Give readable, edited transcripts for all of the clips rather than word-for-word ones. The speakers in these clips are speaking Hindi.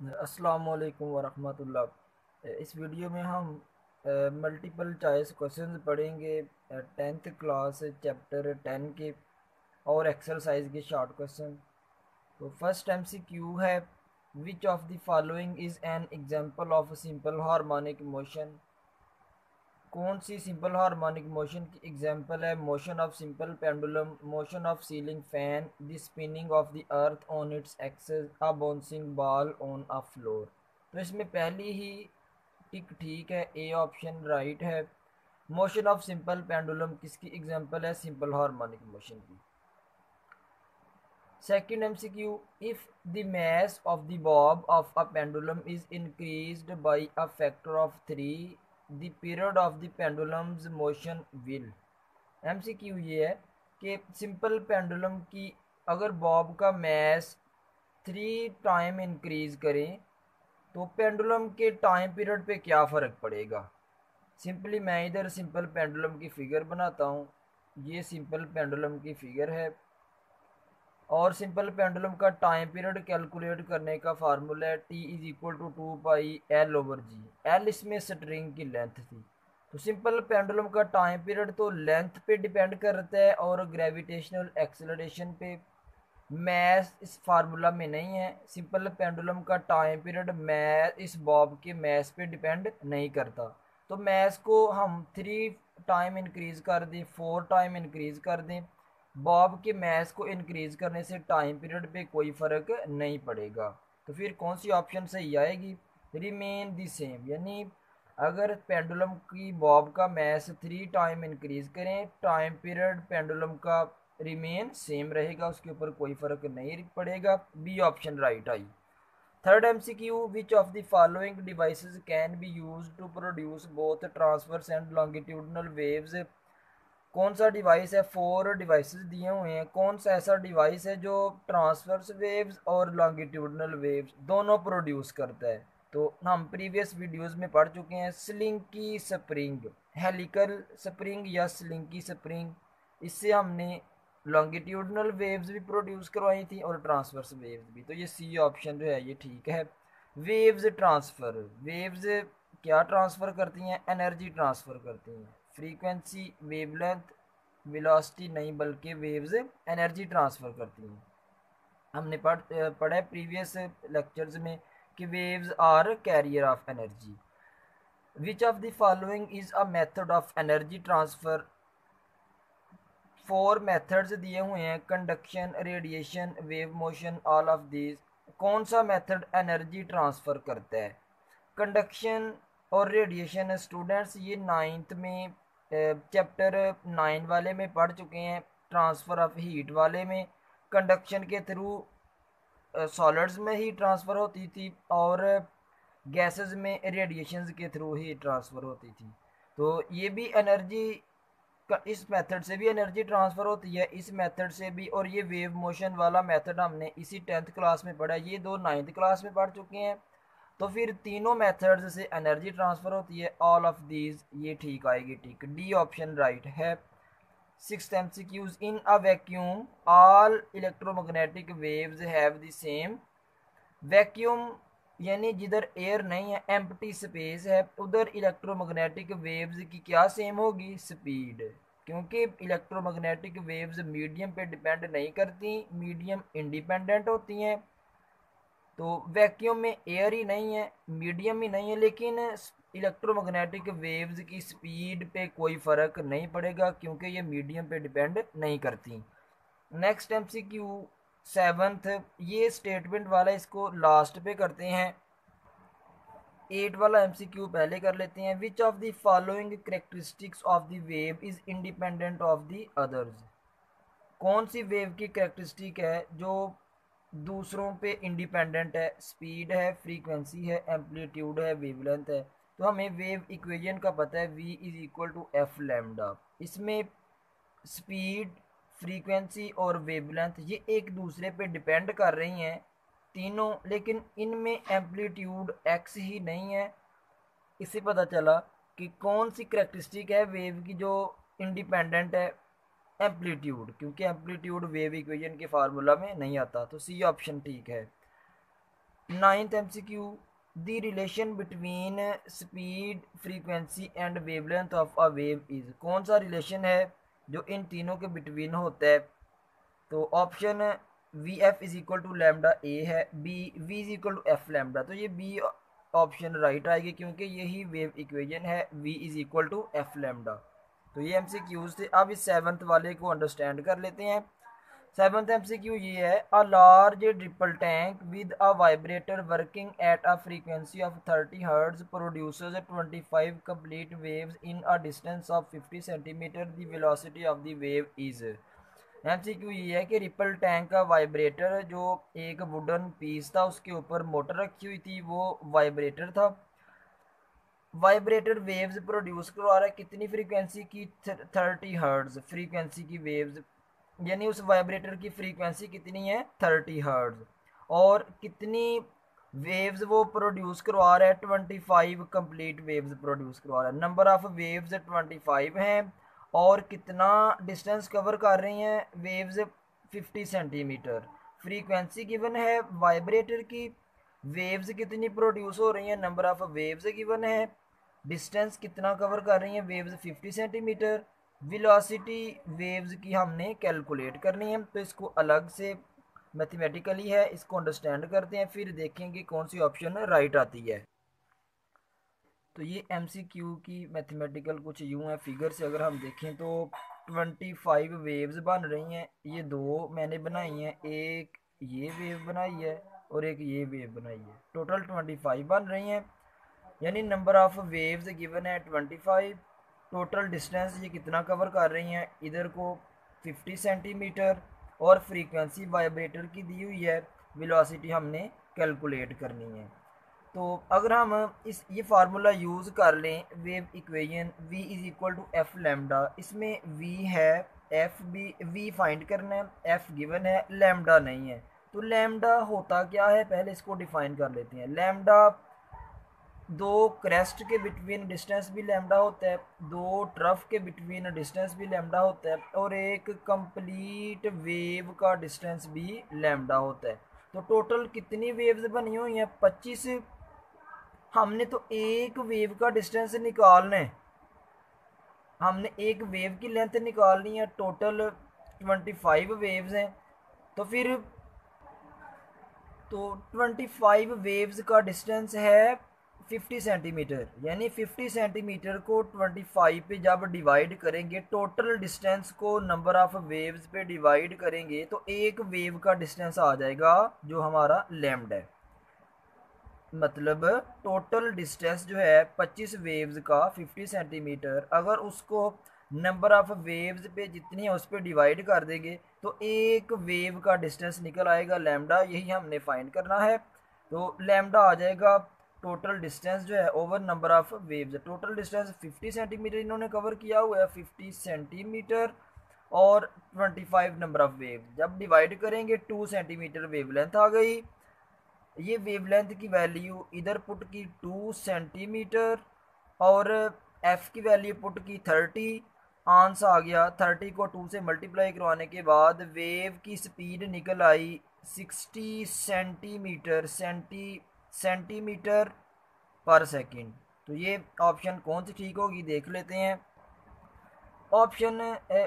अस्सलाम वालेकुम वरहमतुल्लाह। इस वीडियो में हम मल्टीपल चॉइस क्वेश्चंस पढ़ेंगे 10th क्लास चैप्टर 10 के और एक्सरसाइज के शॉर्ट क्वेश्चन। तो फर्स्ट एमसीक्यू है, विच of the following is an example of simple harmonic motion. कौन सी सिंपल हार्मोनिक मोशन की एग्जांपल है? Motion of simple pendulum, motion of ceiling fan, the spinning of the earth on its axis, a bouncing ball on a floor. तो इसमें पहली ही टिक ठीक है, ए ऑप्शन राइट है। मोशन ऑफ सिंपल पेंडुलम किसकी एग्जांपल है? सिंपल हार्मोनिक मोशन की। Second MCQ, if the mass of the bob of a pendulum is increased by a factor of 3, the period of the pendulum's motion will। MCQ ये है कि सिंपल पेंडुलम की अगर बॉब का मैस 3 टाइम इंक्रीज करें तो पेंडुलम के टाइम पीरियड पे क्या फ़र्क पड़ेगा। सिंपली मैं इधर सिंपल पेंडुलम की फ़िगर बनाता हूँ। ये सिंपल पेंडुलम की फ़िगर है और सिंपल पेंडुलम का टाइम पीरियड कैलकुलेट करने का फार्मूला है T is equal to 2 pi L over g. L इसमें स्ट्रिंग की लेंथ थी। तो सिंपल पेंडुलम का टाइम पीरियड तो लेंथ पे डिपेंड करता है और ग्रेविटेशनल एक्सेलरेशन पे। मैथ इस फार्मूला में नहीं है। सिंपल पेंडुलम का टाइम पीरियड मैथ इस बॉब के मैथ पे डिपेंड नहीं करता। तो मैथ को हम 3 टाइम इंक्रीज कर दें, 4 टाइम इंक्रीज कर दें, बॉब के मैथ को इंक्रीज करने से टाइम पीरियड पे कोई फ़र्क नहीं पड़ेगा। तो फिर कौन सी ऑप्शन सही आएगी? रिमेन दी सेम, यानी अगर पेंडुलम की बॉब का मैथ 3 टाइम इंक्रीज करें, टाइम पीरियड पेंडुलम का रिमेन सेम रहेगा, उसके ऊपर कोई फ़र्क नहीं पड़ेगा। बी ऑप्शन राइट आई। Third MCQ, which of the following devices can be use to produce both transverse and longitudinal waves. कौन सा डिवाइस है? 4 डिवाइसेस दिए हुए हैं। कौन सा ऐसा डिवाइस है जो ट्रांसवर्स वेव्स और लॉन्गिट्यूडनल वेव्स दोनों प्रोड्यूस करता है? तो हम प्रीवियस वीडियोस में पढ़ चुके हैं। स्लिंकी स्प्रिंग, हेलिकल स्प्रिंग या स्लिंकी स्प्रिंग, इससे हमने लॉन्गिट्यूडनल वेव्स भी प्रोड्यूस करवाई थी और ट्रांसवर्स वेव्स भी। तो ये सी ऑप्शन जो है ये ठीक है। वेव्स ट्रांसफ़र, वेव्स क्या ट्रांसफ़र करती हैं? एनर्जी ट्रांसफ़र करती हैं। फ्रीक्वेंसी, वेवलेंथ, वेलोसिटी नहीं, बल्कि वेव्स एनर्जी ट्रांसफ़र करती हैं। हमने पढ़ा है प्रीवियस लेक्चर्स में कि waves are carrier of energy. Which of the following is a method of energy transfer. 4 methods दिए हुए हैं, conduction, radiation, wave motion, all of this. कौन सा मेथड एनर्जी ट्रांसफ़र करता है? कंडक्शन और रेडिएशन स्टूडेंट्स ये 9th में चैप्टर 9 वाले में पढ़ चुके हैं। ट्रांसफ़र ऑफ हीट वाले में कंडक्शन के थ्रू सॉलिड्स में ही ट्रांसफ़र होती थी और गैसेस में रेडिएशंस के थ्रू ही ट्रांसफ़र होती थी। तो ये भी एनर्जी इस मेथड से भी एनर्जी ट्रांसफ़र होती है, इस मेथड से भी। और ये वेव मोशन वाला मेथड हमने इसी 10th क्लास में पढ़ा है, ये दो 9th क्लास में पढ़ चुके हैं। तो फिर तीनों मेथड्स से एनर्जी ट्रांसफ़र होती है। ऑल ऑफ दीज ये ठीक आएगी, ठीक, डी ऑप्शन राइट है। Sixth MCQs, in a vacuum all electromagnetic waves have the same. Vacuum यानी जिधर एयर नहीं है, एम्प्टी स्पेस है, उधर इलेक्ट्रोमैग्नेटिक वेव्स की क्या सेम होगी? स्पीड। क्योंकि इलेक्ट्रोमैग्नेटिक वेव्स मीडियम पे डिपेंड नहीं करती, मीडियम इंडिपेंडेंट होती हैं। तो वैक्यूम में एयर ही नहीं है, मीडियम ही नहीं है, लेकिन इलेक्ट्रोमैग्नेटिक वेव्स की स्पीड पे कोई फ़र्क नहीं पड़ेगा क्योंकि ये मीडियम पे डिपेंड नहीं करती। नेक्स्ट एमसीक्यू सेवन्थ, ये स्टेटमेंट वाला, इसको लास्ट पे करते हैं। 8 वाला एमसीक्यू पहले कर लेते हैं। विच of the following characteristics of the wave is independent of the others. कौन सी वेव की करेक्टरिस्टिक है जो दूसरों पे इंडिपेंडेंट है? स्पीड है, फ्रीक्वेंसी है, एम्पलीट्यूड है, वेवलेंथ है। तो हमें वेव इक्वेशन का पता है, v is equal to F lambda. इसमें स्पीड, फ्रीक्वेंसी और वेवलेंथ ये एक दूसरे पे डिपेंड कर रही हैं तीनों, लेकिन इनमें एम्पलीट्यूड एक्स ही नहीं है। इससे पता चला कि कौन सी करेक्टरिस्टिक है वेव की जो इंडिपेंडेंट है? एम्पलीट्यूड, क्योंकि एम्पलीट्यूड वेव इक्वेशन के फार्मूला में नहीं आता। तो सी ऑप्शन ठीक है। Ninth MCQ, the relation between speed, frequency and wavelength of a wave is. कौन सा रिलेशन है जो इन तीनों के बिटवीन होता है? तो option V F is equal to lambda A है, B V is equal to F lambda. तो ये बी ऑप्शन राइट आएगी क्योंकि यही वेव इक्वेशन है, V is equal to F lambda. तो ये MCQs थे। अब इस सेवन्थ वाले को अंडरस्टैंड कर लेते हैं। सेवन्थ MCQ ये है, a large triple tank with a vibrator working at a frequency of 30 hertz produces 25 complete waves in a distance of 50 centimetre. The velocity of the wave is. MCQ ये है कि रिपल टैंक का वाइब्रेटर, जो एक वुडन पीस था उसके ऊपर मोटर रखी हुई थी, वो वाइब्रेटर था। वाइब्रेटर वेव्स प्रोड्यूस करवा रहा है कितनी फ्रीक्वेंसी की? 30 हर्ट्ज फ्रीक्वेंसी की वेव्स, यानी उस वाइब्रेटर की फ्रीक्वेंसी कितनी है? 30 हर्ट्ज। और कितनी वेव्स वो प्रोड्यूस करवा रहा है? 25 कंप्लीट वेव्स प्रोड्यूस करवा रहा है। नंबर ऑफ वेव्स 25 हैं और कितना डिस्टेंस कवर कर रही हैं वेव्स? 50 सेंटीमीटर। फ्रीक्वेंसी गिवन है वाइब्रेटर की, वेव्स कितनी प्रोड्यूस हो रही हैं, नंबर ऑफ वेव्स गिवन है, डिस्टेंस कितना कवर कर रही हैं वेव्स? 50 सेंटीमीटर। वेलोसिटी वेव्स की हमने कैलकुलेट करनी है, तो इसको अलग से मैथमेटिकली है, इसको अंडरस्टैंड करते हैं, फिर देखेंगे कौन सी ऑप्शन राइट आती है। तो ये MCQ की मैथमेटिकल कुछ यूँ है, फिगर से अगर हम देखें तो 25 वेव्स बन रही हैं। ये दो मैंने बनाई हैं, एक ये वेव बनाई है और एक ये वेव बनाई है, टोटल 25 बन रही हैं। यानी नंबर ऑफ वेव्स गिवन है 25। टोटल डिस्टेंस ये कितना कवर कर रही हैं इधर को? 50 सेंटीमीटर। और फ्रीक्वेंसी वाइब्रेटर की दी हुई है, वेलोसिटी हमने कैलकुलेट करनी है। तो अगर हम इस ये फार्मूला यूज़ कर लें, wave equation v is equal to F lambda, इसमें v है, एफ भी v फाइंड करना है, एफ गिवन है, लैम्डा नहीं है। तो लैम्डा होता क्या है, पहले इसको डिफाइन कर लेते हैं। लैम्डा, दो क्रेस्ट के बिटवीन डिस्टेंस भी लैम्डा होता है, दो ट्रफ के बिटवीन डिस्टेंस भी लैम्डा होता है, और एक कंप्लीट वेव का डिस्टेंस भी लैम्डा होता है। तो टोटल कितनी वेव्स बनी हुई हैं? 25। हमने तो एक वेव का डिस्टेंस निकालना है, हमने एक वेव की लेंथ निकालनी है। टोटल 25 वेव्स हैं, तो फिर तो 25 वेव्स का डिस्टेंस है 50 सेंटीमीटर। यानी 50 सेंटीमीटर को 25 पे जब डिवाइड करेंगे, टोटल डिस्टेंस को नंबर ऑफ वेव्स पे डिवाइड करेंगे, तो एक वेव का डिस्टेंस आ जाएगा जो हमारा लैम्डा है। मतलब टोटल डिस्टेंस जो है 25 वेव्स का 50 सेंटीमीटर, अगर उसको नंबर ऑफ वेव्स पे जितनी है उस पर डिवाइड कर देंगे, तो एक वेव का डिस्टेंस निकल आएगा लैम्डा। यही हमने फाइंड करना है। तो लैम्डा आ जाएगा टोटल डिस्टेंस जो है over number of waves. Total distance 50 centimetre इन्होंने कवर किया हुआ है, 50 सेंटीमीटर और 25 नंबर ऑफ वेव, जब डिवाइड करेंगे 2 सेंटीमीटर वेवलेंथ आ गई। ये वेवलेंथ की वैल्यू इधर पुट की 2 सेंटीमीटर और एफ की वैल्यू पुट की 30। आंसर आ गया 30 को 2 से मल्टीप्लाई करवाने के बाद वेव की स्पीड निकल आई 60 सेंटीमीटर सेंटीमीटर पर सेकंड। तो ये ऑप्शन कौन सी ठीक होगी देख लेते हैं। ऑप्शन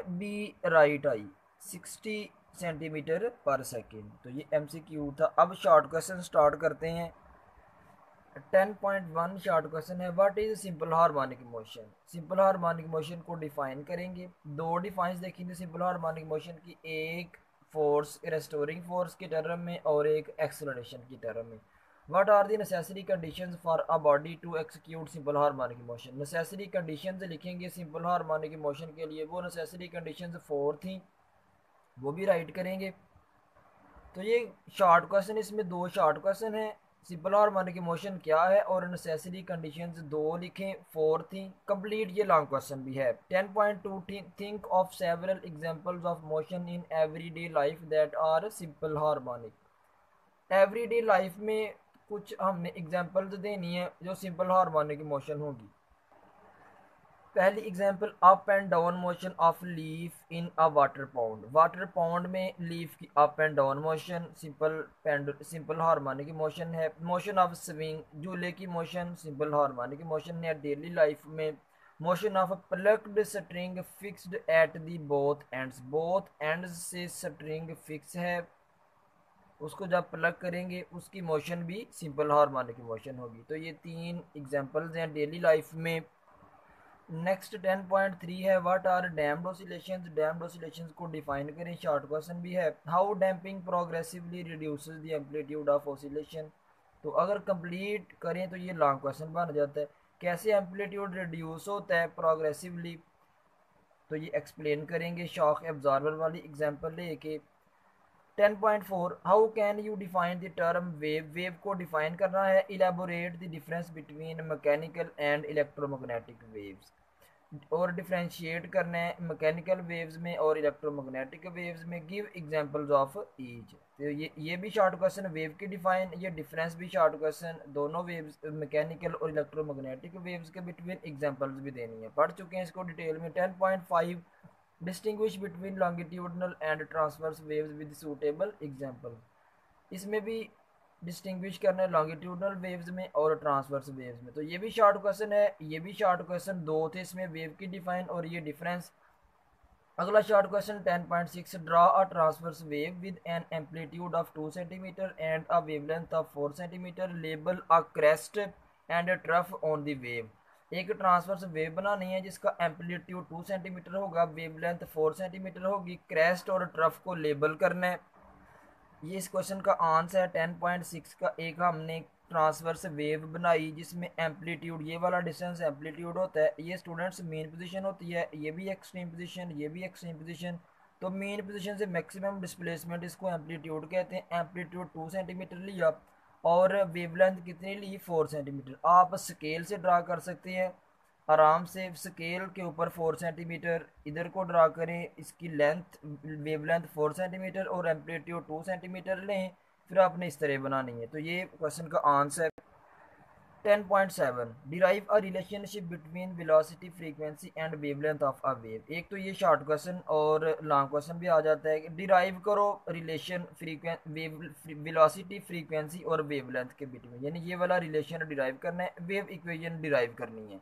बी राइट आई, 60 सेंटीमीटर पर सेकेंड। तो ये MCQ था। अब शॉर्ट क्वेश्चन स्टार्ट करते हैं। 10.1 शॉर्ट क्वेश्चन है, what is simple harmonic motion. Simple harmonic motion को डिफाइन करेंगे। दो डिफाइंस देखेंगे सिंपल हार्मोनिक मोशन की, एक फोर्स रेस्टोरिंग फोर्स के टर्म में और एक एक्सेलरेशन की टर्म में। What are the necessary conditions for a body to execute simple harmonic motion. Necessary conditions लिखेंगे सिंपल हार्मोनिक मोशन के लिए, वो नेसेसरी कंडीशंस 4 थी, वो भी राइट करेंगे। तो ये शॉर्ट क्वेश्चन, इसमें दो शॉर्ट क्वेश्चन है, सिंपल हार्मोनिक मोशन क्या है और नेसेसरी कंडीशंस दो लिखें, 4 थी। कंप्लीट ये लॉन्ग क्वेश्चन भी है। 10.2 think of several examples of motion in everyday life that are simple harmonic. Everyday life में कुछ हमने एग्जांपल्स देनी है जो सिंपल हार्मोनिक मोशन होगी। पहली example, up and down motion of leaf in a water pound. Water pound में लीफ की up and down motion simple harmonic motion है। मोशन ऑफ स्विंग झूले की मोशन सिंपल हार्मोनिक मोशन है। डेली लाइफ में motion of plucked string fixed at the both ends से स्ट्रिंग फिक्स है, उसको जब प्लग करेंगे उसकी मोशन भी सिंपल हार्मोनिक मोशन होगी। तो ये तीन एग्जांपल्स हैं डेली लाइफ में। नेक्स्ट 10.3 है, what are damped oscillations. Damped oscillations को डिफाइन करें, शॉर्ट क्वेश्चन भी है। How damping progressively reduces the amplitude of oscillation. तो अगर कंप्लीट करें तो ये लॉन्ग क्वेश्चन बन जाता है। कैसे एम्पलीट्यूड रिड्यूस होता है प्रोग्रेसिवली, तो ये एक्सप्लेन करेंगे शॉक एब्जॉर्बर वाली एग्जांपल लेके। 10.4, how can you define the term wave. Wave को डिफाइन करना है। Elaborate the difference between mechanical and electromagnetic waves. और डिफ्रेंशिएट करना है मैकेनिकल वेव्स में और इलेक्ट्रोमैग्नेटिक वेव्स में। Give examples of each. तो ये भी शॉर्ट क्वेश्चन, वेव की डिफाइन, ये डिफरेंस भी शॉर्ट क्वेश्चन, दोनों वेव्स मैकेनिकल और इलेक्ट्रोमैग्नेटिक वेव्स के बिटवीन एग्जांपल्स भी देनी है। पढ़ चुके हैं इसको डिटेल में। 10.5, distinguish between longitudinal and transverse waves with suitable example. इसमें भी डिस्टिंग्विश करना है लॉन्गिट्यूडनल वेव्स में और ट्रांसवर्स वेव्स में। तो ये भी शॉर्ट क्वेश्चन है, ये भी शॉर्ट क्वेश्चन, दो थे इसमें, वेव की डिफाइन और ये डिफरेंस। अगला short question 10.6, draw a transverse wave with an amplitude of 2 centimetre and a wavelength of 4 centimetre. Label a crest and trough on the wave. एक ट्रांसवर्स वेव बनानी है जिसका एम्पलीट्यूड 2 सेंटीमीटर होगा, वेवलेंथ 4 सेंटीमीटर होगी। क्रेस्ट और ट्रफ को लेबल करना है। ये इस क्वेश्चन का आंसर है। 10.6 का एक हमने ट्रांसवर्स वेव बनाई जिसमें एम्पलीट्यूड, ये वाला डिस्टेंस एम्पलीट्यूड होता है, ये स्टूडेंट्स मेन पोजीशन होती है, ये भी एक्सट्रीम पोजीशन, ये भी एक्सट्रीम पोजीशन। तो मेन पोजीशन से मैक्सिमम डिस्प्लेसमेंट इसको एम्पलीट्यूड कहते हैं। एम्पलीट्यूड 2 सेंटीमीटर लिया और वेवलेंथ कितनी ली, 4 सेंटीमीटर। आप स्केल से ड्रा कर सकते हैं आराम से। स्केल के ऊपर 4 सेंटीमीटर इधर को ड्रा करें, इसकी लेंथ वेवलेंथ 4 सेंटीमीटर और एम्पलीट्यूड 2 सेंटीमीटर लें, फिर आपने इस तरह बनानी है। तो ये क्वेश्चन का आंसर है। 10.7, derive a relationship between velocity frequency and wavelength of a wave. एक तो ये शॉर्ट क्वेश्चन और लॉन्ग क्वेश्चन भी आ जाता है कि डिराइव करो रिलेशन वेलोसिटी फ्रीक्वेंसी और वेवलेंथ के बीच में, यानी ये वाला रिलेशन डिराइव करना है, वेव इक्वेशन डिराइव करनी है।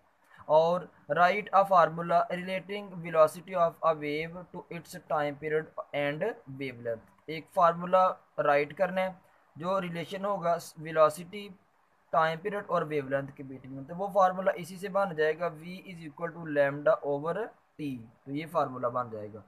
और write a formula relating velocity of a wave to its time period and wavelength. एक फार्मूला राइट करना है जो रिलेशन होगा वेलोसिटी, टाइम पीरियड और वेवलेंथ के बीच में। तो वो फार्मूला इसी से बन जाएगा, v is equal to lambda over T. तो ये फार्मूला बन जाएगा।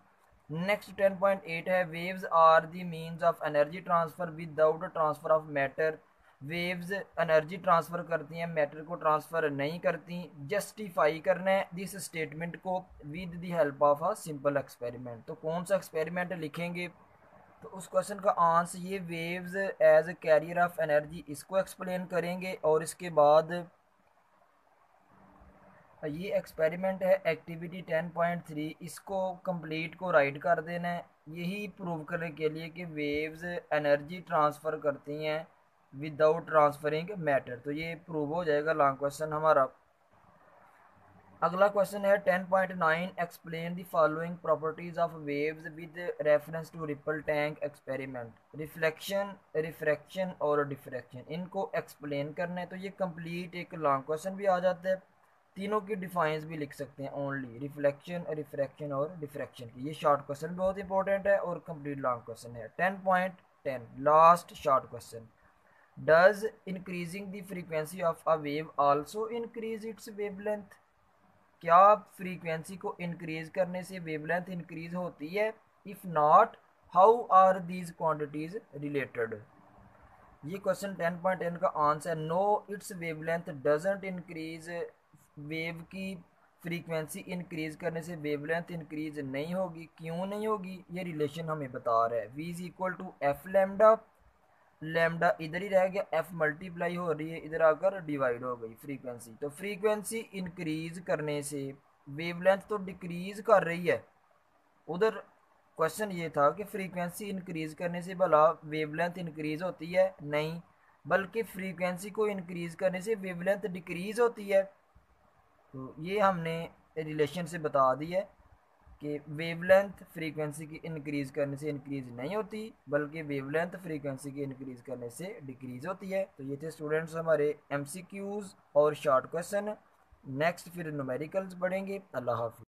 नेक्स्ट 10.8 है, waves are the means of energy transfer without transfer of matter. Waves energy transfer करती हैं, मैटर को ट्रांसफर नहीं करती। जस्टिफाई करना है दिस स्टेटमेंट को with the help of a simple experiment. तो कौन सा एक्सपेरिमेंट लिखेंगे, तो उस क्वेश्चन का आंसर ये waves as a carrier of energy, इसको एक्सप्लेन करेंगे। और इसके बाद ये एक्सपेरिमेंट है एक्टिविटी 10.3, इसको कंप्लीट को राइट कर देना है, यही प्रूव करने के लिए कि वेव्स एनर्जी ट्रांसफ़र करती हैं विदाउट ट्रांसफरिंग मैटर। तो ये प्रूव हो जाएगा लॉन्ग क्वेश्चन हमारा। अगला क्वेश्चन है 10.9, explain the following properties of waves with reference to ripple tank experiment. Reflection, refraction और डिफ्रैक्शन, इनको एक्सप्लेन करना है। तो ये कंप्लीट एक लॉन्ग क्वेश्चन भी आ जाता है, तीनों की डिफाइंस भी लिख सकते हैं ओनली, रिफ्लेक्शन, रिफ्रैक्शन और डिफ्रैक्शन की। ये शॉर्ट क्वेश्चन बहुत इंपॉर्टेंट है और कंप्लीट लॉन्ग क्वेश्चन है। 10.10, last short question, does increasing the frequency of a wave also increase its wavelength. क्या फ्रीक्वेंसी को इंक्रीज करने से वेवलेंथ इंक्रीज होती है? If not, how are these quantities related. ये क्वेश्चन 10.10 का आंसर है no, its wavelength doesn't increase. Wave की फ्रीक्वेंसी इंक्रीज करने से वेवलेंथ इंक्रीज नहीं होगी। क्यों नहीं होगी, ये रिलेशन हमें बता रहा है। v is equal to F lambda, lambda इधर ही रह गया, एफ मल्टीप्लाई हो रही है, इधर आकर डिवाइड हो गई फ्रीक्वेंसी। तो फ्रीक्वेंसी इंक्रीज करने से वेवलेंथ तो डिक्रीज कर रही है। उधर क्वेश्चन ये था कि फ्रीक्वेंसी इंक्रीज करने से भला वेवलेंथ इंक्रीज होती है? नहीं, बल्कि फ्रीक्वेंसी को इंक्रीज करने से वेवलेंथ डिक्रीज होती है। तो ये हमने रिलेशन से बता दी है कि वेवलेंथ फ्रीक्वेंसी की इंक्रीज़ करने से इंक्रीज़ नहीं होती, बल्कि वेवलेंथ फ्रीक्वेंसी की इंक्रीज़ करने से डिक्रीज़ होती है। तो ये थे स्टूडेंट्स हमारे एमसीक्यूज़ और शॉर्ट क्वेश्चन। नेक्स्ट फिर न्यूमेरिकल्स पढ़ेंगे। अल्लाह हाफिज़।